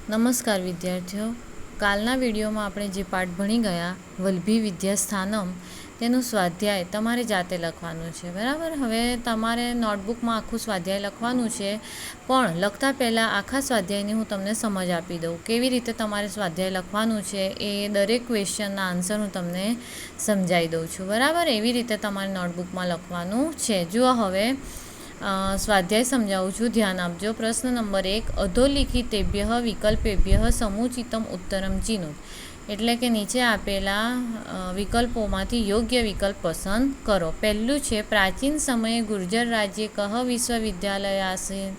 નમસ્કાર વિદ્યાર્થીઓ, કાલના વિડીયોમાં આપણે જે પાઠ ભણી ગયા વલ્લભી વિદ્યાસ્થાનમ તેનું સ્વાધ્યાય તમારે જાતે લખવાનું છે. બરાબર. હવે તમારે નોટબુકમાં આખું સ્વાધ્યાય લખવાનું છે, પણ લખતા પહેલાં આખા સ્વાધ્યાયની હું તમને સમજ આપી દઉં. કેવી રીતે તમારે સ્વાધ્યાય લખવાનું છે એ દરેક ક્વેશ્ચનના આન્સર હું તમને સમજાવી દઉં છું. બરાબર. એવી રીતે તમારે નોટબુકમાં લખવાનું છે. જુઓ, હવે સ્વાધ્યાય સમજાવું છું, ધ્યાન આપજો. પ્રશ્ન નંબર 1, અધોલિખિતેભ્ય વિકલ્પેભ્ય સમુચિતમ ઉત્તરમ ચિનુત. એટલે કે નીચે આપેલા વિકલ્પોમાંથી યોગ્ય વિકલ્પ પસંદ કરો. પહેલું છે, પ્રાચીન સમયે ગુર્જર રાજ્ય કહ વિશ્વવિદ્યાલય આસીન.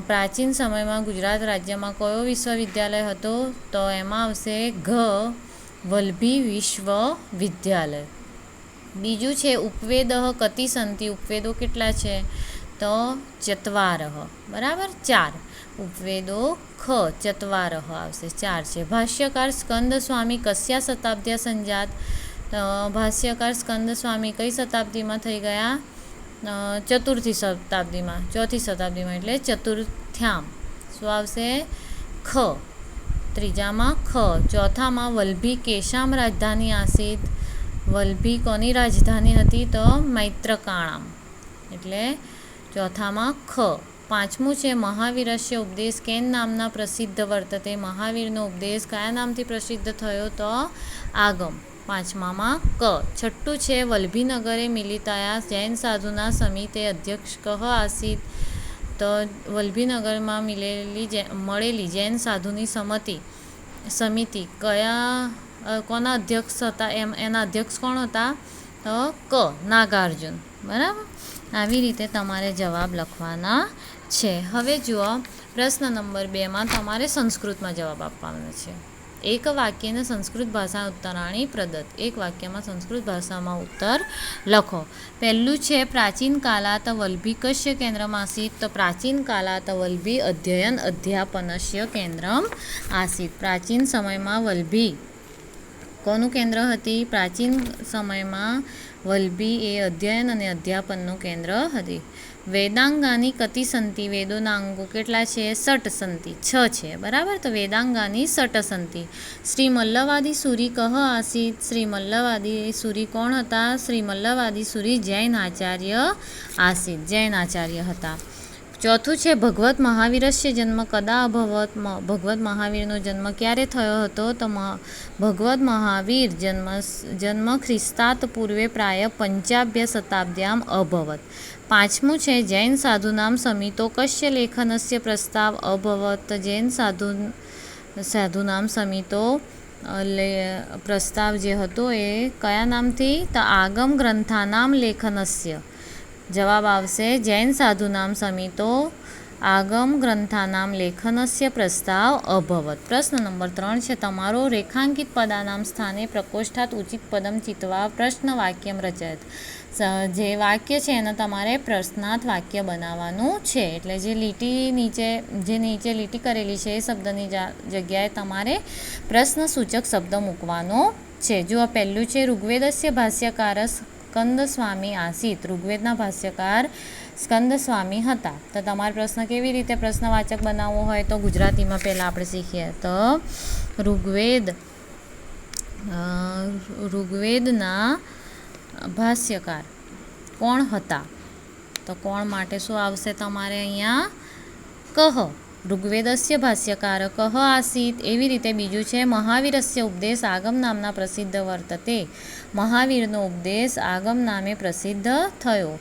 પ્રાચીન સમયમાં ગુજરાત રાજ્યમાં કયો વિશ્વવિદ્યાલય હતો? તો એમાં આવશે વલ્લભી વિશ્વવિદ્યાલય. બીજું છે, ઉપવેદઃ કતિ સંતિ. ઉપવેદો કેટલા છે? તો ચત્વારઃ. બરાબર, 4. ઉપવેદો ચત્વારઃ આવશે, 4 છે. ભાષ્યકાર સ્કંદ સ્વામી કસ્યા શતાબ્દ્યા સંજાત. ભાષ્યકાર સ્કંદ સ્વામી કઈ શતાબ્દીમાં થઈ ગયા? ચતુર્થી શતાબ્દીમાં, ચોથી શતાબ્દીમાં, એટલે ચતુર્થ્યામ. શું આવશે? ખ. ત્રીજામાં ખ. ચોથામાં વલ્લભી કેશામ રાજધાની આસીત. વલ્લભી કોની રાજધાની હતી? તો મૈત્રકાણામ, એટલે ચોથામાં ખ. પાંચમું છે, મહાવીરસ્ય ઉપદેશ કેન નામના પ્રસિદ્ધ વર્તતે. મહાવીરનો ઉપદેશ કયા નામથી પ્રસિદ્ધ થયો? તો આગમ, પાંચમામાં ક. છઠ્ઠું છે, વલ્લભીનગરે મિલિતાયા જૈન સાધુના સમિતે અધ્યક્ષ કહ આસીત. તો વલ્લભીનગરમાં મળેલી જૈન સાધુની સમિતિ કોના અધ્યક્ષ હતા? એના અધ્યક્ષ કોણ હતા? તો ક. નાગાર્જુન. બરાબર. આવી રીતે તમારે જવાબ લખવાના છે. હવે જુઓ, પ્રશ્ન નંબર 2માં તમારે સંસ્કૃતમાં જવાબ આપવાનો છે. એક વાક્યને સંસ્કૃત ભાષા ઉત્તરાણી પ્રદત્ત. એક વાક્યમાં સંસ્કૃત ભાષામાં ઉત્તર લખો. પહેલું છે, પ્રાચીન કાલાત વલ્લભી કસ્ય કેન્દ્રમ આસીત. તો પ્રાચીન કાલાત વલ્લભી અધ્યયન અધ્યાપનસ્ય કેન્દ્રમ આસીત. પ્રાચીન સમયમાં વલ્લભી કોનું કેન્દ્ર હતી? પ્રાચીન સમયમાં વલ્લભી એ અધ્યયન અને અધ્યાપનનું કેન્દ્ર હતી. વેદાંગાની કતિ સંતિ. વેદોના અંગો કેટલા છે? 6 સંતિ, 6 છે. બરાબર. તો વેદાંગાની 6 સંતિ. શ્રી મલ્લવાદી સૂરી કહ આસીત. શ્રી મલ્લવાદી સૂરી કોણ હતા? શ્રી મલ્લવાદી સૂરી જૈન આચાર્ય આસીત, જૈન આચાર્ય હતા. ચોથું છે, ભગવત મહાવીરસ્ય જન્મ કદા અભવત. ભગવત મહાવીરનો જન્મ ક્યારે થયો હતો? તો ભગવત મહાવીર જન્મ ખ્રિસ્તાત પૂર્વે પ્રાય 5 શતાબ્દ્યામ અભવત. પાંચમું છે, જૈન સાધુનામ સમિતો કસ્ય લેખનસ્ય પ્રસ્તાવ અભવત. જૈન સાધુનામ સમિતો પ્રસ્તાવ જે હતો એ કયા નામથી? તો આગમ ગ્રંથાનામ લેખનસ્ય. જવાબ આવશે, જૈન સાધુનામ સમિતો આગમ ગ્રંથાનામ લેખનસ્ય પ્રસ્તાવ અભવત. પ્રશ્ન નંબર 3 છે, તમારો રેખાંકિત પદાનામ સ્થાને પ્રકોષ્ઠાત ઉચિત પદમ ચિત્વા પ્રશ્ન વાક્યમ રચયત. જે વાક્ય છે એને તમારે પ્રશ્નાર્થ વાક્ય બનાવવાનું છે. એટલે જે નીચે લીટી કરેલી છે એ શબ્દની જગ્યાએ તમારે પ્રશ્નસૂચક શબ્દ મૂકવાનો છે. જો પહેલું છે, ઋગ્વેદસ્ય ભાષ્યકાર સ્કંદ સ્વામી આસીત. ઋગ્વેદના ભાષ્યકાર સ્કંદ સ્વામી હતા. તો તમારે પ્રશ્ન કેવી રીતે પ્રશ્નવાચક બનાવવો હોય? તો ગુજરાતીમાં પહેલાં આપણે શીખીએ. તો ઋગ્વેદના ભાષ્યકાર કોણ હતા? તો કોણ માટે શું આવશે તમારે અહીંયા? કહ. ઋગ્વેદસ્ય ભાષ્યકાર કહ આસીત. એવી રીતે બીજું છે, મહાવીરસ્ય ઉપદેશ આગમ નામના પ્રસિદ્ધ વર્તતે. મહાવીરનો ઉપદેશ આગમ નામે પ્રસિદ્ધ થયો.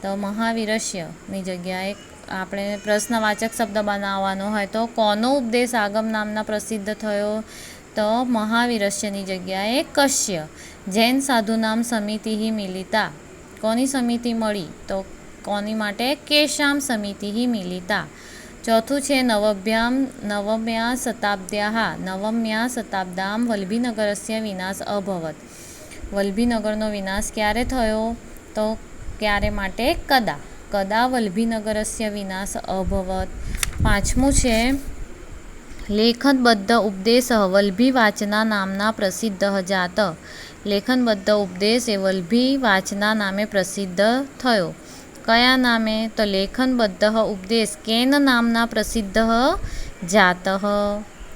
તો મહાવીરસ્યની જગ્યાએ આપણે પ્રશ્નવાચક શબ્દ બનાવવાનો હોય તો કોનો ઉપદેશ આગમ નામના પ્રસિદ્ધ થયો? તો મહાવીરસ્યની જગ્યાએ કશ્ય. જૈન સાધુનામ સમિતિ મિલિતા. કોની સમિતિ મળી? તો કોની માટે? કેશામ સમિતિ મિલિતા. ચોથું છે, નવમ્યા શતાબ્દામ વલ્લભીનગરસ્ય વિનાશ અભવત. વલ્લભીનગરનો વિનાશ ક્યારે થયો? તો ક્યારે માટે? કદા વલ્લભીનગરસ્ય વિનાશ અભવત. પાંચમું છે, લેખનબદ્ધ ઉપદેશ વલ્લભી વાચના નામના પ્રસિદ્ધ જાત. લેખનબદ્ધ ઉપદેશ એ વલ્લભી વાચના નામે પ્રસિદ્ધ થયો. કયા નામે? તો લેખનબદ્ધ ઉપદેશ કેન નામના પ્રસિદ્ધ જાતઃ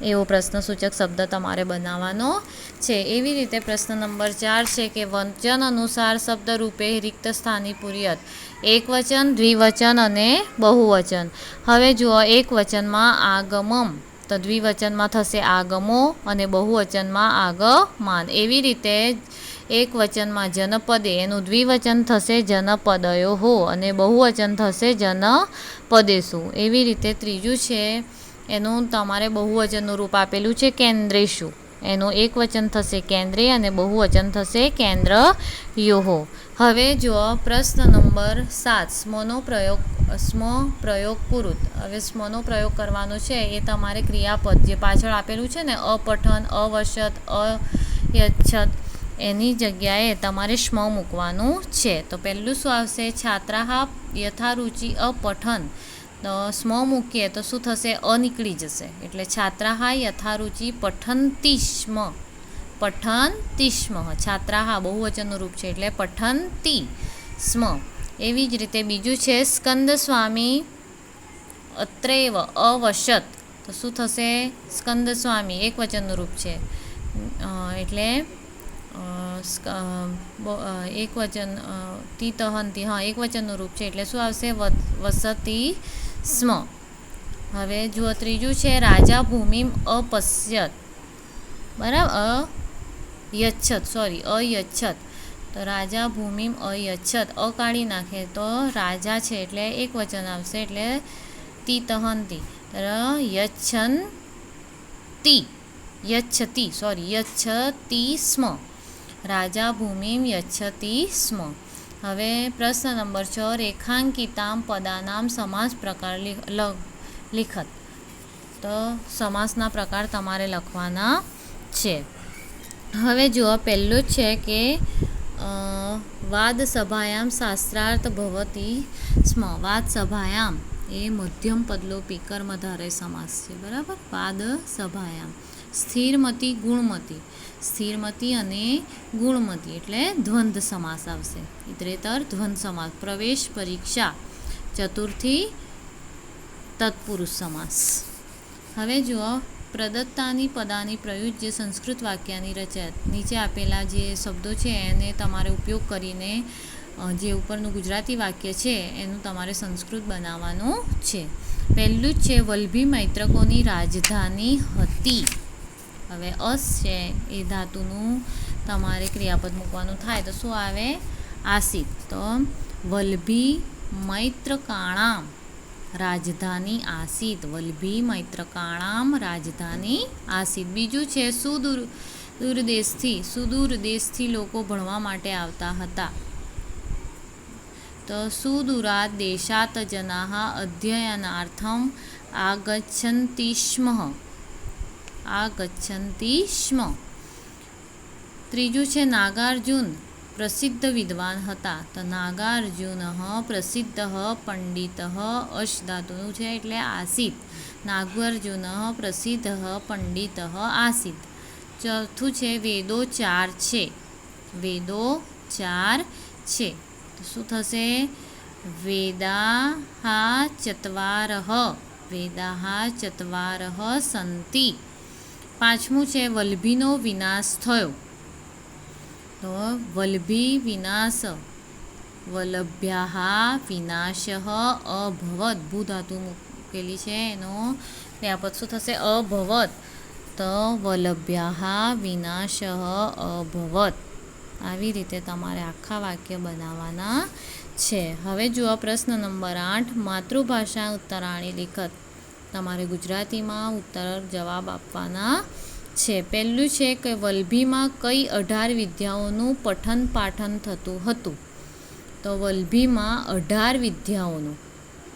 એવો પ્રશ્નસૂચક શબ્દ તમારે બનાવવાનો છે. એવી રીતે પ્રશ્ન નંબર 4 છે કે વચન અનુસાર શબ્દ રૂપે રિક્ત સ્થાની પૂર્યત. એકવચન, દ્વિવચન અને બહુવચન. હવે જુઓ, એક વચનમાં આગમમ, તો દ્વિવચનમાં થશે આગમો અને બહુવચનમાં આગમાન. એવી રીતે એક વચનમાં જનપદે, એનું દ્વિવચન થશે જનપદયોઃ અને બહુવચન થશે જનપદેષુ. એવી રીતે ત્રીજું છે, એનું તમારે બહુવચનનું રૂપ આપેલું છે કેન્દ્રેષુ. એનું એક વચન થશે કેન્દ્રે અને બહુવચન થશે કેન્દ્રયોઃ. હવે જુઓ પ્રશ્ન નંબર 7, સ્મનો પ્રયોગ કુરુત. હવે સ્મનો પ્રયોગ કરવાનો છે એ તમારે ક્રિયાપદ જે પાછળ આપેલું છે ને, અપઠન, અવસત, અયચ્છત, એની જગ્યાએ તમારે સ્મ મૂકવાનું છે. તો પહેલું શું આવશે? છાત્રાહ યથારુચિ અપઠન. તો સ્મ મૂકીએ તો શું થશે? અ નીકળી જશે. એટલે છાત્રાહ યથારુચિ પઠન્તિ સ્મ. પઠન્તિ સ્મ. છાત્રાહ બહુવચનનું રૂપ છે એટલે પઠન્તિ સ્મ. એવી જ રીતે બીજું છે સ્કંદ સ્વામી અત્રેવ અવસત. તો શું થશે? સ્કંદ સ્વામી એક વચનનું રૂપ છે એટલે એક વચન તિતહંતિ, હા એક વચનનું રૂપ છે એટલે શું આવશે? વસતિ સ્મ. હવે જુઓ ત્રીજું છે રાજા ભૂમિમ અપશ્યત. બરાબર, અયચ્છત. તો રાજા ભૂમિમ અયચ્છત, અ કાઢી નાખે તો રાજા છે એટલે એક વચન આવશે એટલે તિતહંતિ. યચ્છતિ સ્મ. રાજા ભૂમિમ યચ્છતિ સ્મ. હવે પ્રશ્ન નંબર 6, રેખાંકિતામ પદાનામ સમાસ પ્રકાર લિખત. તો સમાસના પ્રકાર તમારે લખવાના છે. હવે જુઓ પહેલું જ છે કે વાદ સભાયામ શાસ્ત્રાર્થ ભવતી સ્મ. વાદ સભાયામ એ મધ્યમ પદલોપી કર્મધારય સમાસ છે. બરાબર, વાદ સભાયામ. સ્થિરમતી, ગુણમતી. સ્થિરમતી અને ગુણમતી એટલે દ્વંદ્વ સમાસ આવશે. ઇતરેતર દ્વંદ્વ સમાસ. પ્રવેશ પરીક્ષા, ચતુર્થી તત્પુરુષ સમાસ. હવે જુઓ પ્રદત્તાની પદાની પ્રયુજ્ય સંસ્કૃત વાક્યાની રચયત. નીચે આપેલા જે શબ્દો છે એને તમારે ઉપયોગ કરીને જે ઉપરનું ગુજરાતી વાક્ય છે એનું તમારે સંસ્કૃત બનાવવાનું છે. પહેલું જ છે વલ્લભી મૈત્રકોની રાજધાની હતી. હવે અસ છે એ ધાતુનું તમારે ક્રિયાપદ મૂકવાનું થાય તો શું આવે? આસિત. તો વલ્લભી મૈત્રકાણામ રાજધાની આસિત. વલ્લભી મૈત્રકાણામ રાજધાની આસિત. બીજું છે સુદૂર દેશથી લોકો ભણવા માટે આવતા હતા. તો સુદૂરાત દેશાત જનાઃ અધ્યયનાર્થમ આગચ્છન્તિ સ્મ. ત્રીજું છે નાગાર્જુન પ્રસિદ્ધ વિદ્વાન હતા. તો નાગાર્જુન પ્રસિદ્ધ પંડિત. અશ ધાતુનું છે એટલે આસિત. નાગાર્જુન પ્રસિદ્ધ પંડિત આસિત. ચોથું છે વેદો 4 છે. વેદો 4 છે. તો શું થશે? વેદાઃ ચત્વારઃ. વેદાઃ ચત્વારઃ સંતિ. પાંચમું છે વલ્લભીનો વિનાશ થયો. તો વલ્લભી વિનાશ. વલ્લભ્યાઃ વિનાશઃ અભવત. ભૂ ધાતુ મૂકેલી છે એનો ક્રિયાપદ શું થશે? અભવત. તો વલ્લભ્યાઃ વિનાશઃ અભવત. આવી રીતે તમારે આખા વાક્ય બનાવવાના છે. હવે જુઓ પ્રશ્ન નંબર 8, માતૃભાષા ઉત્તરાણી લિખત. તમારે ગુજરાતીમાં ઉત્તર જવાબ આપવાના છે. પહેલું છે કે વલ્લભીમાં કઈ 18 વિદ્યાઓનું પઠન પાઠન થતું હતું. તો વલ્લભીમાં 18 વિદ્યાઓનું,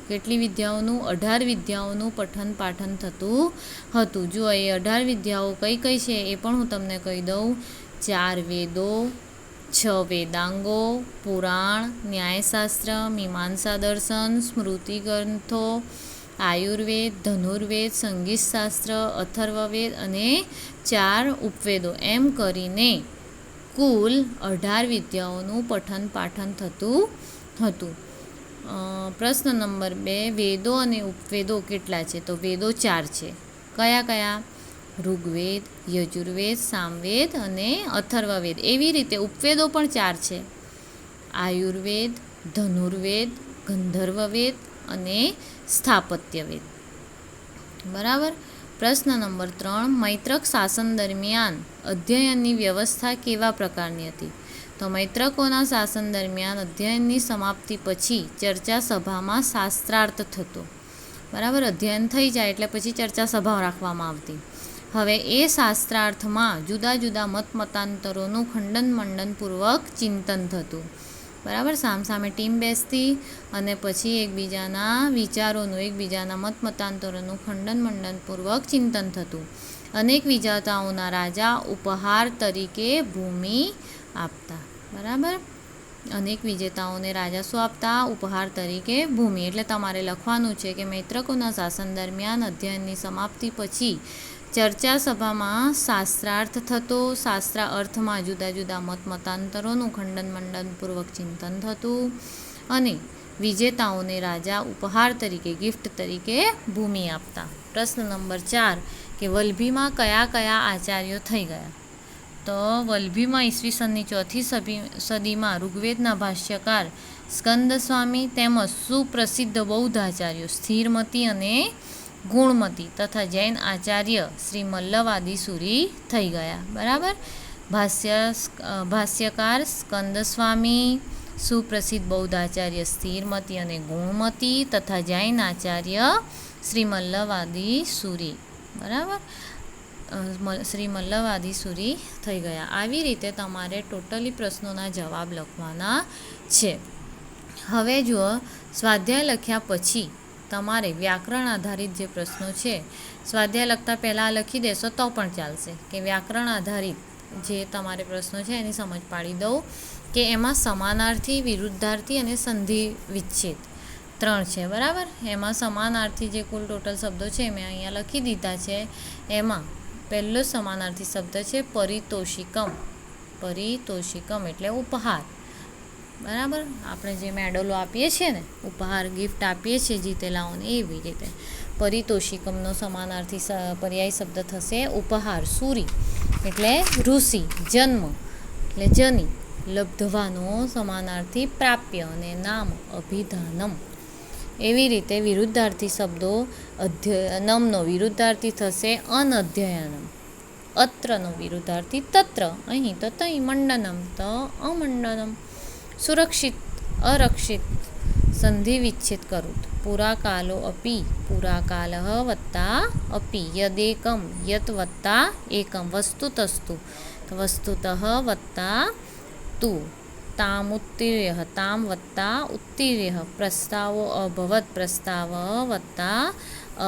કેટલી વિદ્યાઓનું? 18 વિદ્યાઓનું પઠન પાઠન થતું હતું. જુઓ એ 18 વિદ્યાઓ કઈ કઈ છે એ પણ હું તમને કહી દઉં. 4 વેદો, 6 વેદાંગો, પુરાણ, ન્યાયશાસ્ત્ર, મીમાંસા દર્શન, સ્મૃતિ ગ્રંથો, આયુર્વેદ, ધનુર્વેદ, સંગીતશાસ્ત્ર, અથર્વવેદ અને 4 ઉપવેદો. એમ કરીને કુલ 18 વિદ્યાઓનું પઠન પાઠન થતું હતું. પ્રશ્ન નંબર 2, વેદો અને ઉપવેદો કેટલા છે? તો વેદો 4 છે. કયા કયા? ઋગ્વેદ, યજુર્વેદ, સામવેદ અને અથર્વવેદ. એવી રીતે ઉપવેદો પણ 4 છે. આયુર્વેદ, ધનુર્વેદ, ગંધર્વવેદ અને સ્થાપત્યવેદ. બરાબર. પ્રશ્ન નંબર 3, મૈત્રક શાસન દરમિયાન અધ્યયનની વ્યવસ્થા કેવા પ્રકારની હતી? તો મૈત્રકોના શાસન દરમિયાન અધ્યયનની સમાપ્તિ પછી ચર્ચા સભામાં શાસ્ત્રાર્થ થતો. બરાબર. અધ્યયન થઈ જાય એટલે પછી ચર્ચા સભા રાખવામાં આવતી. હવે એ શાસ્ત્રાર્થમાં જુદા જુદા મતાંતરોનું ખંડન મંડનપૂર્વક ચિંતન થતું. બરાબર. સામસામે ટીમ બેસતી અને પછી એકબીજાના વિચારોનું, એકબીજાના મતાંતરોનું ખંડન મંડનપૂર્વક ચિંતન થતું. અનેક વિજેતાઓના રાજા ઉપહાર તરીકે ભૂમિ આપતા. બરાબર. અનેક વિજેતાઓને રાજા શું આપતા? ઉપહાર તરીકે ભૂમિ. એટલે તમારે લખવાનું છે કે મૈત્રકોના શાસન દરમિયાન અધ્યયનની સમાપ્તિ પછી ચર્ચા સભામાં શાસ્ત્રાર્થ થતો. શાસ્ત્ર અર્થમાં જુદા જુદા મતાંતરોનું ખંડન મંડનપૂર્વક ચિંતન થતું અને વિજેતાઓને રાજા ઉપહાર તરીકે, ગિફ્ટ તરીકે ભૂમિ આપતા. પ્રશ્ન નંબર 4, કે વલભીમાં કયા કયા આચાર્યો થઈ ગયા? તો વલભીમાં ઈસવીસનની 4મી સદીમાં ઋગ્વેદના ભાષ્યકાર સ્કંદસ્વામી તેમજ સુપ્રસિદ્ધ બૌદ્ધ આચાર્યો સ્થિરમતી અને ગુણમતી તથા જૈન આચાર્ય શ્રી મલ્લવાદી સુરી થઈ ગયા. બરાબર. ભાષ્યકાર સ્કંદસ્વામી, સુપ્રસિદ્ધ બૌદ્ધ આચાર્ય સ્થિરમતી અને ગુણમતી તથા જૈન આચાર્ય શ્રી મલ્લવાદી સુરી. બરાબર. શ્રી મલ્લવાદી સુરી થઈ ગયા. આવી રીતે તમારે ટોટલી પ્રશ્નોના જવાબ લખવાના છે. હવે જુઓ, સ્વાધ્યાય લખ્યા પછી તમારે વ્યાકરણ આધારિત જે પ્રશ્નો છે, સ્વાધ્યાય લખતા પહેલાં લખી દેશો તો પણ ચાલશે, કે વ્યાકરણ આધારિત જે તમારે પ્રશ્નો છે એની સમજ પાડી દઉં કે એમાં સમાનાર્થી, વિરુદ્ધાર્થી અને સંધિ વિચ્છેદ 3 છે. બરાબર. એમાં સમાનાર્થી જે કુલ ટોટલ શબ્દો છે મેં અહીંયા લખી દીધા છે. એમાં પહેલો સમાનાર્થી શબ્દ છે પરિતોષિકમ. પરિતોષિકમ એટલે ઉપહાર. બરાબર. આપણે જે મેડલો આપીએ છીએ ને, ઉપહાર ગિફ્ટ આપીએ છીએ જીતેલાઓને, એવી રીતે પરિતોષિકમનો સમાનાર્થી પર્યાય શબ્દ થશે ઉપહાર. સુરી એટલે ઋષિ. જન્મ એટલે જની. લબ્ધવાનો સમાનાર્થી પ્રાપ્ય અને નામ અભિધાનમ. એવી રીતે વિરુદ્ધાર્થી શબ્દો, અધ્યયનમનો વિરુદ્ધાર્થી થશે અનઅધ્યયનમ. અત્રનો વિરુદ્ધાર્થી તત્ર. અહીં તો તઈ. મંડનમ તો અમંડનમ. સુરક્ષિત, અરક્ષિત. સંધિ વિચ્છેદ કરું. પુરાકાલો અપી. પુરાકાલઃ વત્તા અપી. યદેકમ. યત વત્તા એકમ. વસ્તુતસ્તુ. વસ્તુતઃ વત્તા તુ. તામુત્તિર્યઃ. તામ વત્તા ઉત્તિર્યઃ. પ્રસ્તાવો અભવત. પ્રસ્તાવ વત્તા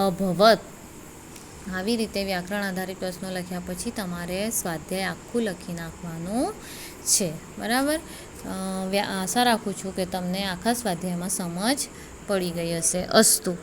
અભવત. આવી રીતે વ્યાકરણ આધારિત પ્રશ્નો લખ્યા પછી તમારે સ્વાધ્યાય આખું લખી નાખવાનું છે. બરાબર. આશા રાખું છું કે તમને આખા સ્વાધ્યાયમાં સમજ પડી ગઈ હશે. અસ્તુ.